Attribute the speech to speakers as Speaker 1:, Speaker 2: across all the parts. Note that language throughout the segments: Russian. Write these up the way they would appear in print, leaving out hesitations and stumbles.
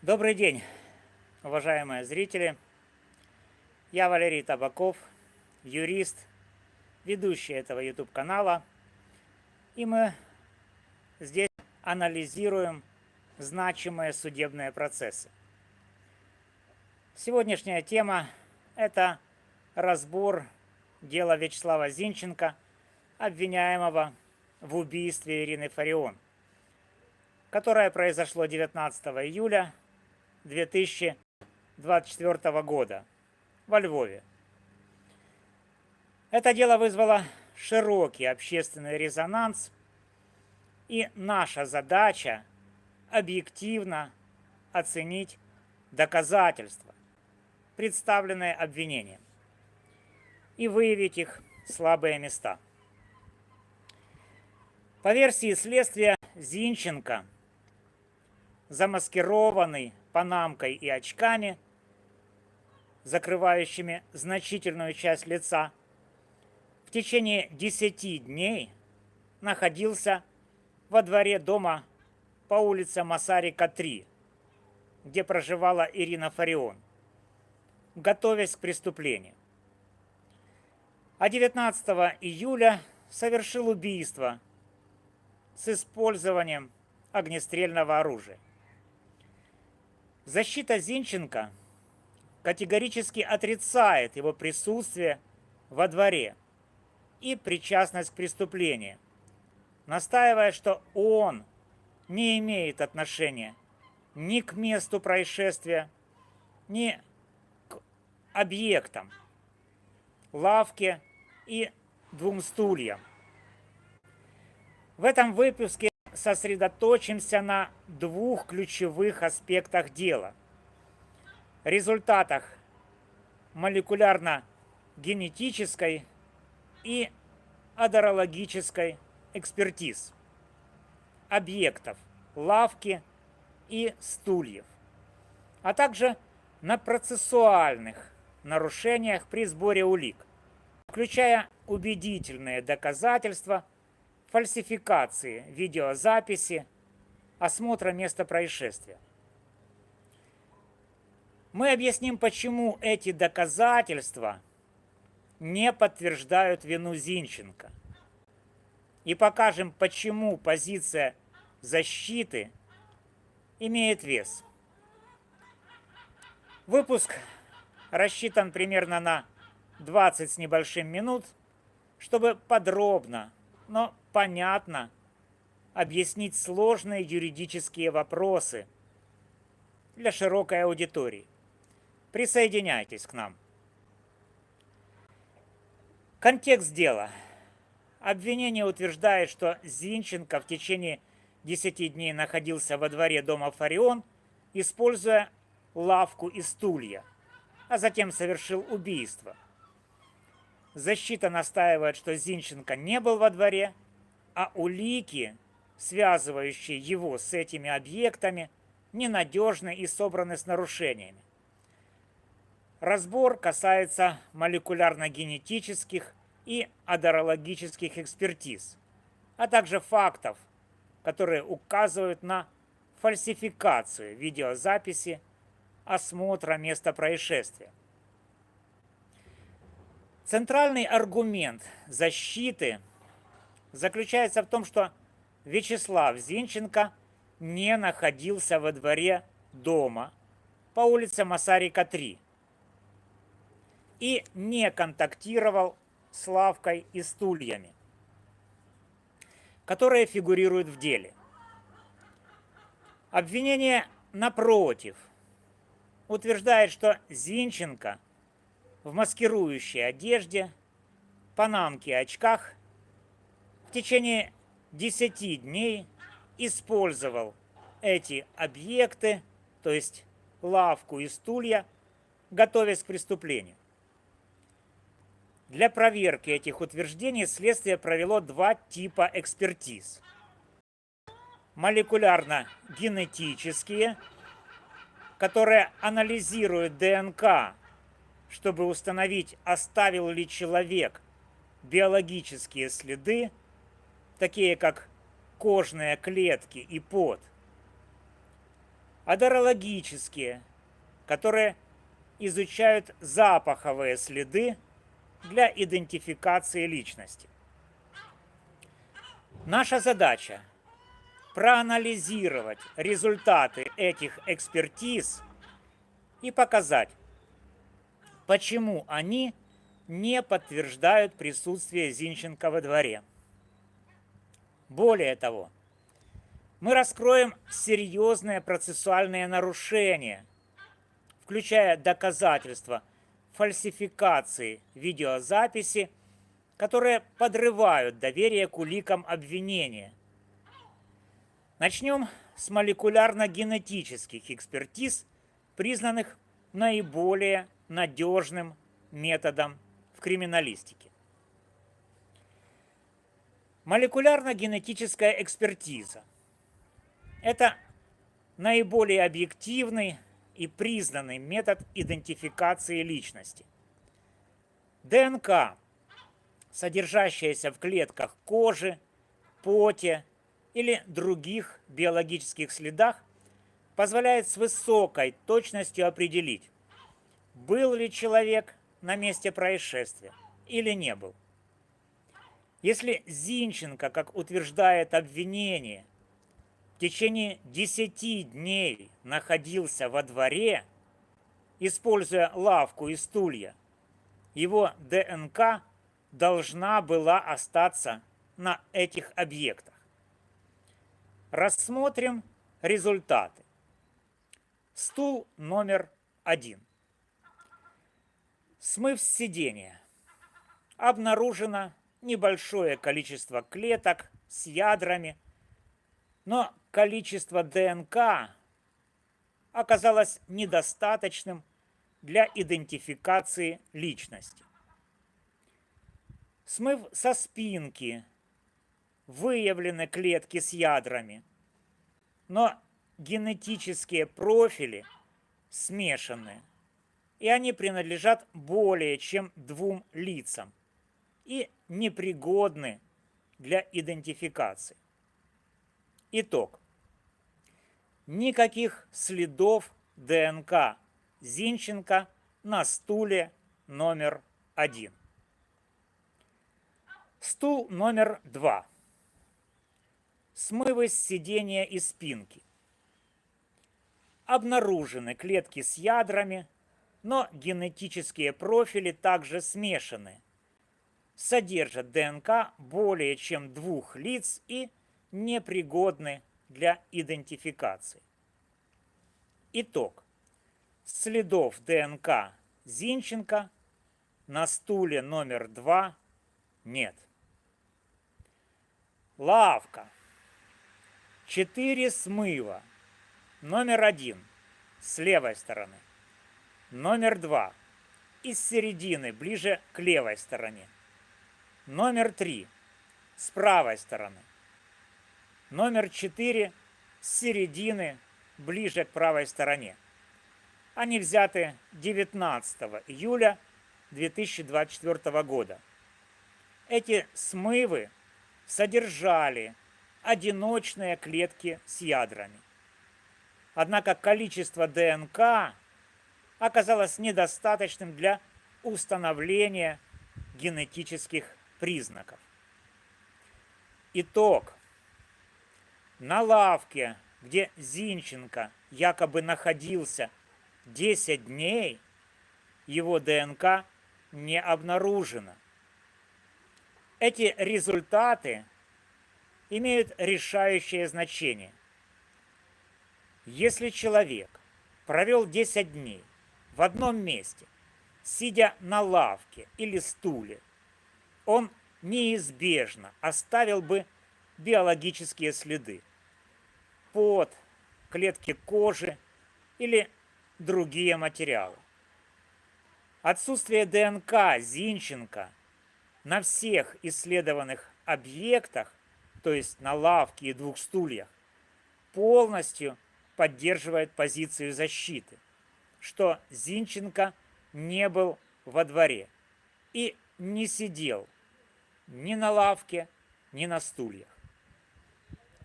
Speaker 1: Добрый день, уважаемые зрители. Я Валерий Табаков, юрист, ведущий этого YouTube-канала. И мы здесь анализируем значимые судебные процессы. Сегодняшняя тема – это разбор дела Вячеслава Зинченко, обвиняемого в убийстве Ирины Фарион, которое произошло 19 июля 2024 года во Львове. Это дело вызвало широкий общественный резонанс, и наша задача объективно оценить доказательства, представленные обвинением, и выявить их слабые места. По версии следствия, Зинченко, замаскированный панамкой и очками, закрывающими значительную часть лица, в течение 10 дней находился во дворе дома по улице Масарика, 3, где проживала Ирина Фарион, готовясь к преступлению. А 19 июля совершил убийство с использованием огнестрельного оружия. Защита Зинченко категорически отрицает его присутствие во дворе и причастность к преступлению, настаивая, что он не имеет отношения ни к месту происшествия, ни к объектам, лавке и 2 стульям. В этом выпуске сосредоточимся на 2 ключевых аспектах дела: результатах молекулярно-генетической и адерологической экспертиз объектов, лавки и стульев, а также на процессуальных нарушениях при сборе улик, включая убедительные доказательства фальсификации видеозаписи, осмотра места происшествия. Мы объясним, почему эти доказательства не подтверждают вину Зинченко, и покажем, почему позиция защиты имеет вес. Выпуск рассчитан примерно на 20 с небольшим минут, чтобы подробно, но понятно объяснить сложные юридические вопросы для широкой аудитории. Присоединяйтесь к нам. Контекст дела. Обвинение утверждает, что Зинченко в течение 10 дней находился во дворе дома Фарион, используя лавку и стулья, а затем совершил убийство. Защита настаивает, что Зинченко не был во дворе, а улики, связывающие его с этими объектами, ненадежны и собраны с нарушениями. Разбор касается молекулярно-генетических и адерологических экспертиз, а также фактов, которые указывают на фальсификацию видеозаписи осмотра места происшествия. Центральный аргумент защиты заключается в том, что Вячеслав Зинченко не находился во дворе дома по улице Масарика, 3 и не контактировал с лавкой и стульями, которые фигурируют в деле. Обвинение, напротив, утверждает, что Зинченко в маскирующей одежде, панамке и очках в течение 10 дней использовал эти объекты, то есть лавку и стулья, готовясь к преступлению. Для проверки этих утверждений следствие провело 2 типа экспертиз: молекулярно-генетические, которые анализируют ДНК, чтобы установить, оставил ли человек биологические следы, такие как кожные клетки и пот, адерологические, которые изучают запаховые следы для идентификации личности. Наша задача – проанализировать результаты этих экспертиз и показать, почему они не подтверждают присутствие Зинченко во дворе. Более того, мы раскроем серьезные процессуальные нарушения, включая доказательства фальсификации видеозаписи, которые подрывают доверие к уликам обвинения. Начнем с молекулярно-генетических экспертиз, признанных наиболее надежным методом в криминалистике. Молекулярно-генетическая экспертиза – это наиболее объективный и признанный метод идентификации личности. ДНК, содержащаяся в клетках кожи, поте или других биологических следах, позволяет с высокой точностью определить, был ли человек на месте происшествия или не был. Если Зинченко, как утверждает обвинение, в течение 10 дней находился во дворе, используя лавку и стулья, его ДНК должна была остаться на этих объектах. Рассмотрим результаты. Стул номер 1. Смыв с сидения. Обнаружено небольшое количество клеток с ядрами, но количество ДНК оказалось недостаточным для идентификации личности. Смыв со спинки, выявлены клетки с ядрами, но генетические профили смешаны, и они принадлежат более чем 2 лицам и непригодны для идентификации. Итог. Никаких следов ДНК Зинченко на стуле номер 1. Стул номер 2. Смывы с сидения и спинки. Обнаружены клетки с ядрами, но генетические профили также смешаны, содержат ДНК более чем 2 лиц и непригодны для идентификации. Итог. Следов ДНК Зинченко на стуле номер 2 нет. Лавка. 4 смыва. Номер 1 с левой стороны. Номер 2 из середины, ближе к левой стороне. Номер 3 с правой стороны. Номер 4 с середины, ближе к правой стороне. Они взяты 19 июля 2024 года. Эти смывы содержали одиночные клетки с ядрами. Однако количество ДНК оказалось недостаточным для установления генетических признаков. Итог. На лавке, где Зинченко якобы находился 10 дней, его ДНК не обнаружено. Эти результаты имеют решающее значение. Если человек провел 10 дней в одном месте, сидя на лавке или стуле, он неизбежно оставил бы биологические следы: пот, клетки кожи или другие материалы. Отсутствие ДНК Зинченко на всех исследованных объектах, то есть на лавке и 2 стульях, полностью поддерживает позицию защиты, что Зинченко не был во дворе и не сидел ни на лавке, ни на стульях.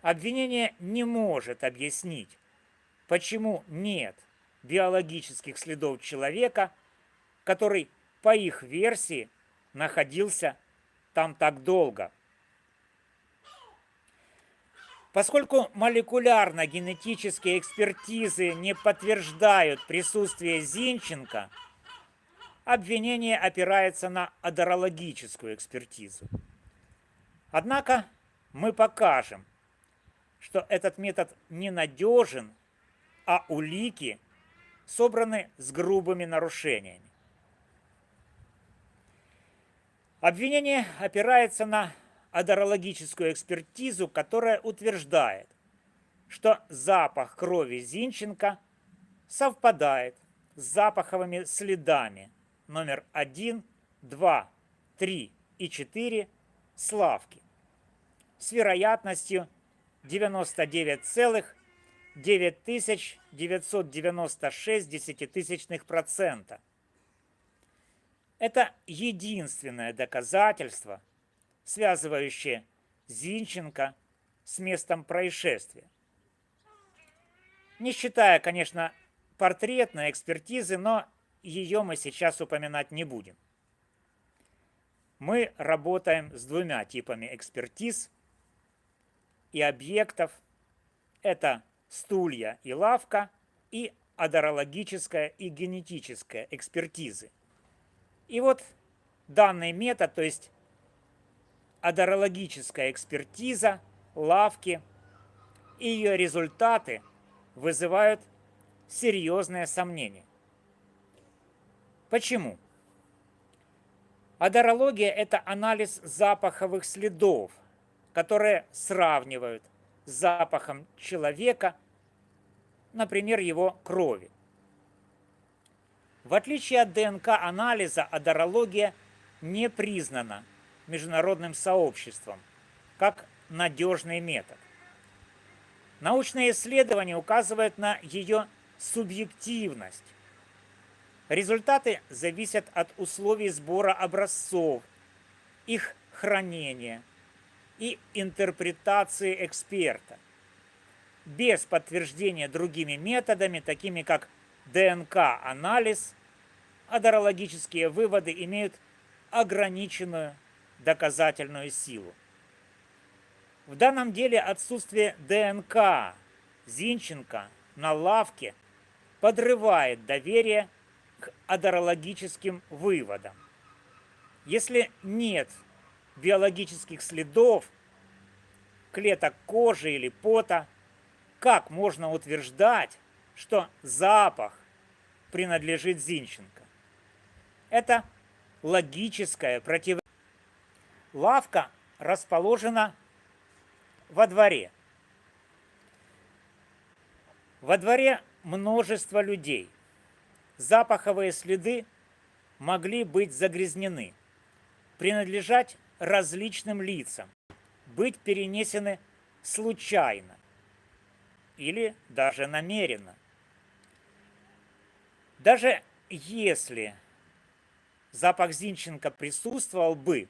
Speaker 1: Обвинение не может объяснить, почему нет биологических следов человека, который, по их версии, находился там так долго. Поскольку молекулярно-генетические экспертизы не подтверждают присутствие Зинченко, обвинение опирается на одерологическую экспертизу. Однако мы покажем, что этот метод ненадежен, а улики собраны с грубыми нарушениями. Обвинение опирается на одерологическую экспертизу, которая утверждает, что запах крови Зинченко совпадает с запаховыми следами номер 1, 2, 3 и 4 Славки с вероятностью 99,9996%. Это единственное доказательство, связывающее Зинченко с местом происшествия. Не считая, конечно, портретной экспертизы, но ее мы сейчас упоминать не будем. Мы работаем с двумя типами экспертиз и объектов. Это стулья и лавка, и одерологическая и генетическая экспертизы. И вот данный метод, то есть одерологическая экспертиза лавки и ее результаты вызывают серьезные сомнения. Почему? Одерология – это анализ запаховых следов, которые сравнивают с запахом человека, например, его крови. В отличие от ДНК-анализа, одерология не признана международным сообществом как надежный метод. Научные исследования указывают на ее субъективность. Результаты зависят от условий сбора образцов, их хранения и интерпретации эксперта. Без подтверждения другими методами, такими как ДНК-анализ, одерологические выводы имеют ограниченную доказательную силу. В данном деле отсутствие ДНК Зинченко на лавке подрывает доверие к одерологическим выводам. Если нет биологических следов, клеток кожи или пота, как можно утверждать, что запах принадлежит Зинченко? Это логическое противоречие. Лавка расположена во дворе. Во дворе множество людей. Запаховые следы могли быть загрязнены, принадлежать различным лицам, быть перенесены случайно или даже намеренно. Даже если запах Зинченко присутствовал бы,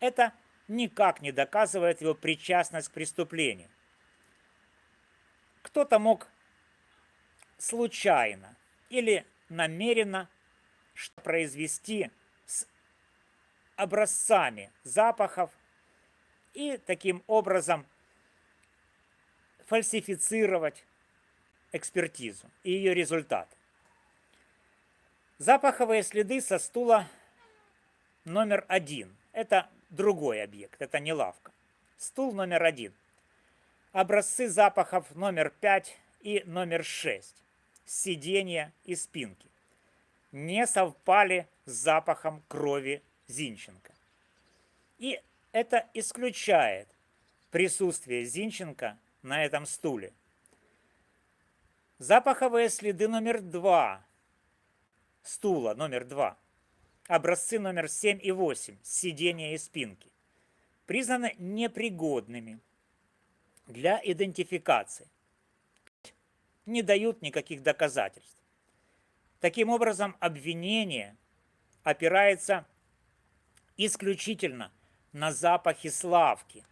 Speaker 1: это никак не доказывает его причастность к преступлению. Кто-то мог случайно или намеренно произвести с образцами запахов и таким образом фальсифицировать экспертизу и ее результаты. Запаховые следы со стула номер 1. Это другой объект, это не лавка. Стул номер 1. Образцы запахов номер 5 и номер 6. Сиденья и спинки не совпали с запахом крови Зинченко. И это исключает присутствие Зинченко на этом стуле. Запаховые следы номер 2. Стула номер 2. Образцы номер 7 и 8. Сиденья и спинки признаны непригодными для идентификации. Не дают никаких доказательств. Таким образом, обвинение опирается исключительно на запахи Славки,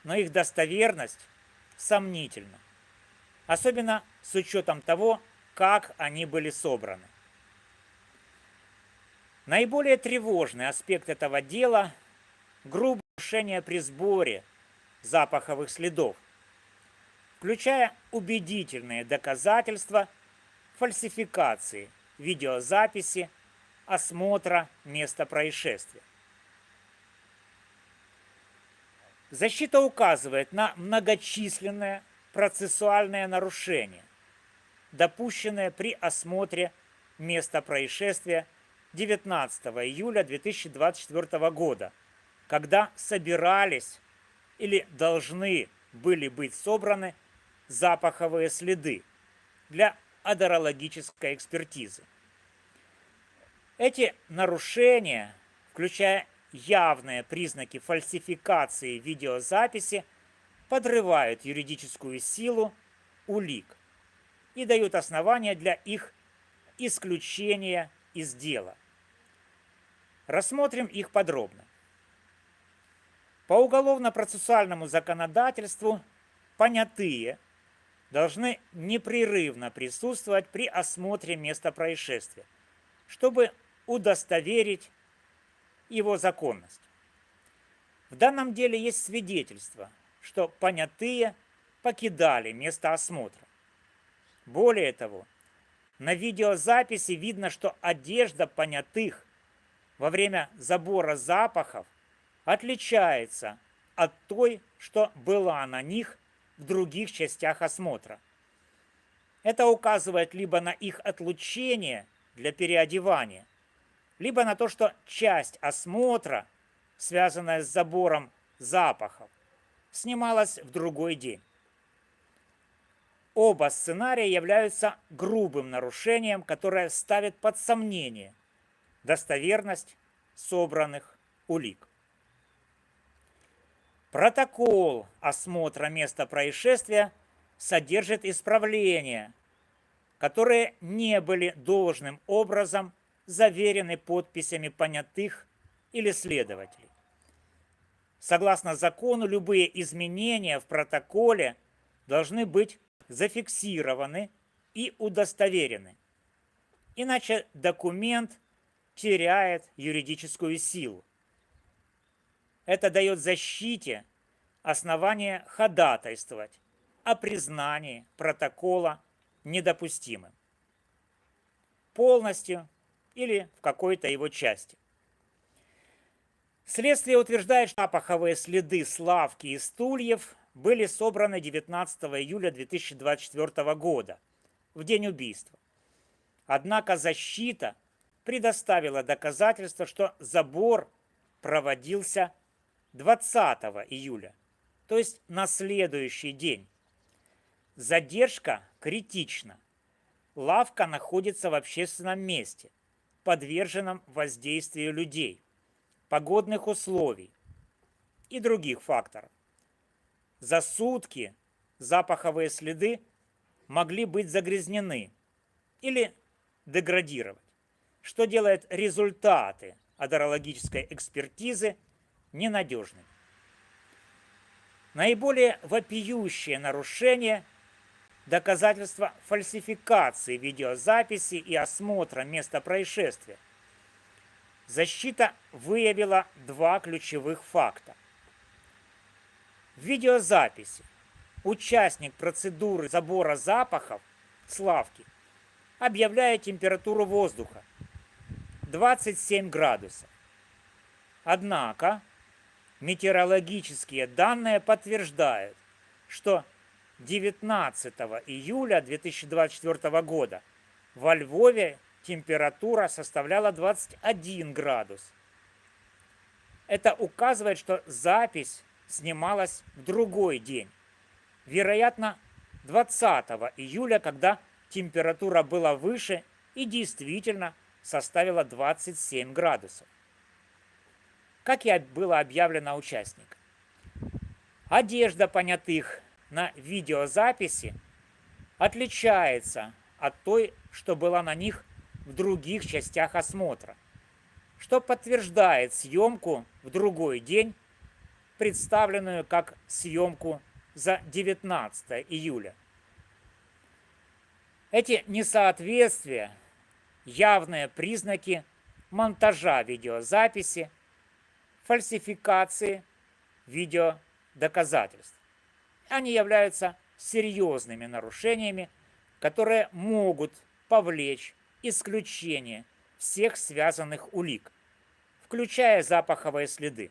Speaker 1: но их достоверность сомнительна. особенно с учетом того, как они были собраны. Наиболее тревожный аспект этого дела – грубое нарушение при сборе запаховых следов, включая убедительные доказательства фальсификации видеозаписи осмотра места происшествия. Защита указывает на многочисленные процессуальные нарушения, допущенные при осмотре места происшествия 19 июля 2024 года, когда собирались или должны были быть собраны запаховые следы для одерологической экспертизы. Эти нарушения, включая явные признаки фальсификации видеозаписи, подрывают юридическую силу улик и дают основания для их исключения из дела. Рассмотрим их подробно. По уголовно-процессуальному законодательству понятые должны непрерывно присутствовать при осмотре места происшествия, чтобы удостоверить его законность. В данном деле есть свидетельство, что понятые покидали место осмотра. Более того, на видеозаписи видно, что одежда понятых во время забора запахов отличается от той, что была на них в других частях осмотра. Это указывает либо на их отлучение для переодевания, либо на то, что часть осмотра, связанная с забором запахов, снималась в другой день. Оба сценария являются грубым нарушением, которое ставит под сомнение достоверность собранных улик. Протокол осмотра места происшествия содержит исправления, которые не были должным образом заверены подписями понятых или следователей. Согласно закону, любые изменения в протоколе должны быть зафиксированы и удостоверены. Иначе документ теряет юридическую силу. Это дает защите основание ходатайствовать о признании протокола недопустимым полностью или в какой-то его части. Следствие утверждает, что запаховые следы с лавки и стульев были собраны 19 июля 2024 года, в день убийства. Однако защита предоставила доказательства, что забор проводился 20 июля, то есть на следующий день. Задержка критична. Лавка находится в общественном месте, подверженном воздействию людей, погодных условий и других факторов. За сутки запаховые следы могли быть загрязнены или деградировать, что делает результаты одерологической экспертизы ненадежными. Наиболее вопиющее нарушение – доказательства фальсификации видеозаписи и осмотра места происшествия. Защита выявила два ключевых факта. В видеозаписи участник процедуры забора запахов с лавки объявляет температуру воздуха 27 градусов. Однако метеорологические данные подтверждают, что 19 июля 2024 года во Львове температура составляла 21 градус. Это указывает, что запись снималась в другой день, вероятно, 20 июля, когда температура была выше и действительно составила 27 градусов. Как и было объявлено участникам. Одежда понятых на видеозаписи отличается от той, что была на них в других частях осмотра, что подтверждает съемку в другой день, представленную как съемку за 19 июля. Эти несоответствия – явные признаки монтажа видеозаписи, фальсификации видеодоказательств. Они являются серьезными нарушениями, которые могут повлечь исключение всех связанных улик, включая запаховые следы.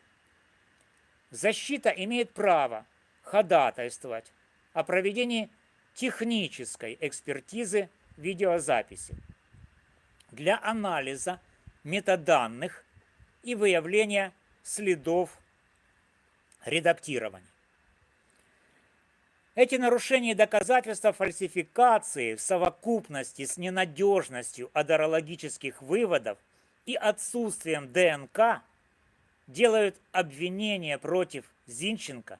Speaker 1: Защита имеет право ходатайствовать о проведении технической экспертизы видеозаписи для анализа метаданных и выявления следов редактирования. Эти нарушения и доказательства фальсификации в совокупности с ненадежностью адерологических выводов и отсутствием ДНК делают обвинение против Зинченко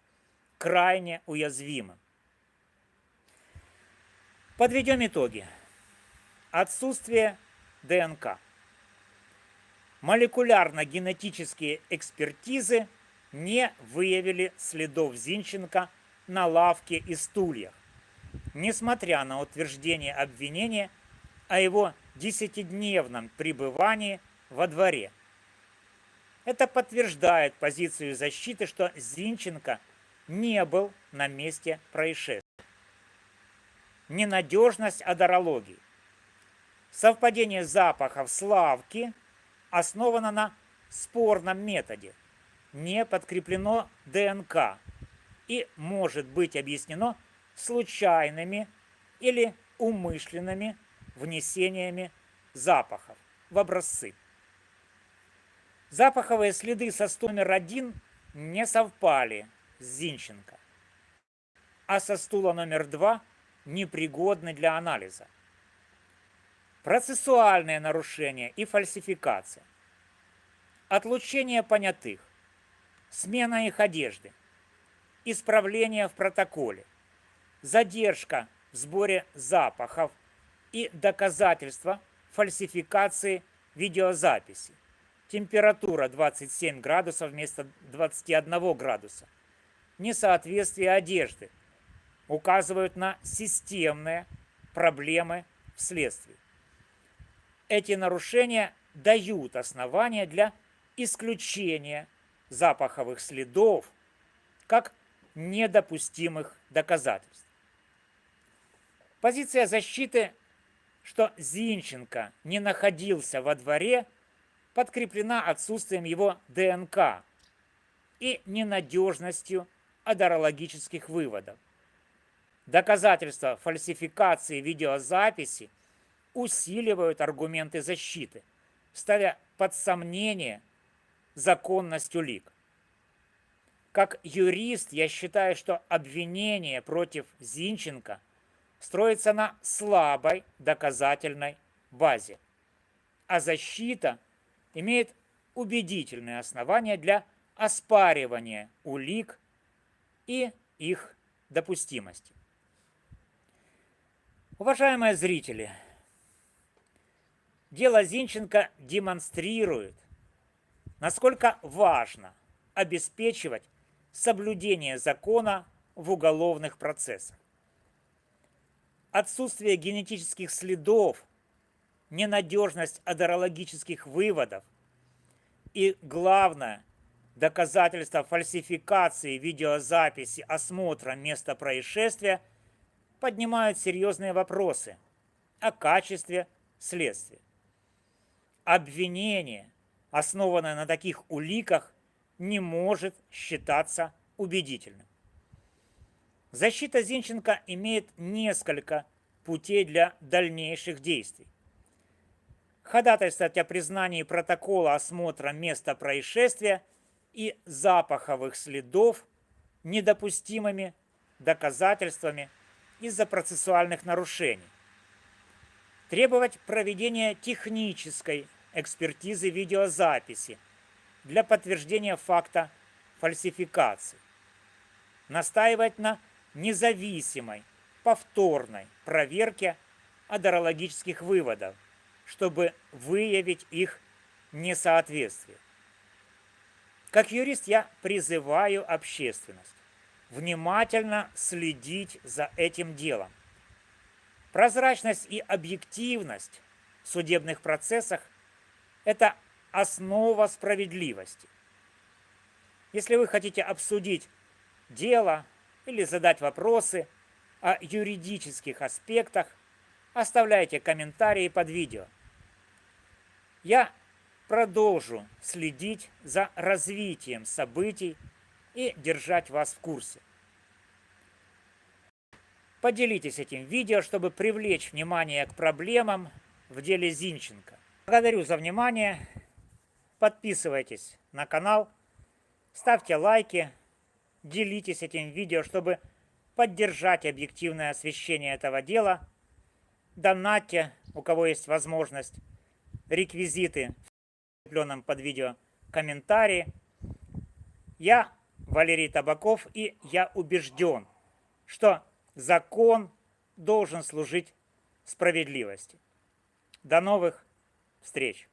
Speaker 1: крайне уязвимым. Подведем итоги. Отсутствие ДНК. Молекулярно-генетические экспертизы не выявили следов Зинченко на лавке и стульях, несмотря на утверждение обвинения о его 10-дневном пребывании во дворе. Это подтверждает позицию защиты, что Зинченко не был на месте происшествия. Ненадежность одерологии. Совпадение запахов с лавки основано на спорном методе, не подкреплено ДНК и может быть объяснено случайными или умышленными внесениями запахов в образцы. Запаховые следы со стула номер 1 не совпали с Зинченко, а со стула номер 2 непригодны для анализа. Процессуальные нарушения и фальсификация. Отлучение понятых, смена их одежды, исправление в протоколе, задержка в сборе запахов и доказательства фальсификации видеозаписи. Температура 27 градусов вместо 21 градуса. Несоответствие одежды указывают на системные проблемы в следствии. Эти нарушения дают основания для исключения запаховых следов как недопустимых доказательств. Позиция защиты, что Зинченко не находился во дворе, подкреплена отсутствием его ДНК и ненадежностью одерологических выводов. Доказательства фальсификации видеозаписи усиливают аргументы защиты, ставя под сомнение законность улик. Как юрист я считаю, что обвинение против Зинченко строится на слабой доказательной базе, а защита имеет убедительные основания для оспаривания улик и их допустимости. Уважаемые зрители, дело Зинченко демонстрирует, насколько важно обеспечивать соблюдение закона в уголовных процессах. Отсутствие генетических следов, ненадежность одерологических выводов и, главное, доказательства фальсификации видеозаписи осмотра места происшествия поднимают серьезные вопросы о качестве следствия. Обвинение, основанное на таких уликах, не может считаться убедительным. Защита Зинченко имеет несколько путей для дальнейших действий. Ходатайствовать о признании протокола осмотра места происшествия и запаховых следов недопустимыми доказательствами из-за процессуальных нарушений. Требовать проведения технической экспертизы видеозаписи для подтверждения факта фальсификации. Настаивать на независимой, повторной проверке одерологических выводов, чтобы выявить их несоответствие. Как юрист я призываю общественность внимательно следить за этим делом, Прозрачность и объективность в судебных процессах – это основа справедливости. Если вы хотите обсудить дело или задать вопросы о юридических аспектах, оставляйте комментарии под видео. Я продолжу следить за развитием событий и держать вас в курсе. Поделитесь этим видео, чтобы привлечь внимание к проблемам в деле Зинченко. Благодарю за внимание. Подписывайтесь на канал, ставьте лайки, делитесь этим видео, чтобы поддержать объективное освещение этого дела. Донатьте, у кого есть возможность, реквизиты в закрепленном под видео комментарии. Я Валерий Табаков, и я убежден, что закон должен служить справедливости. До новых встреч!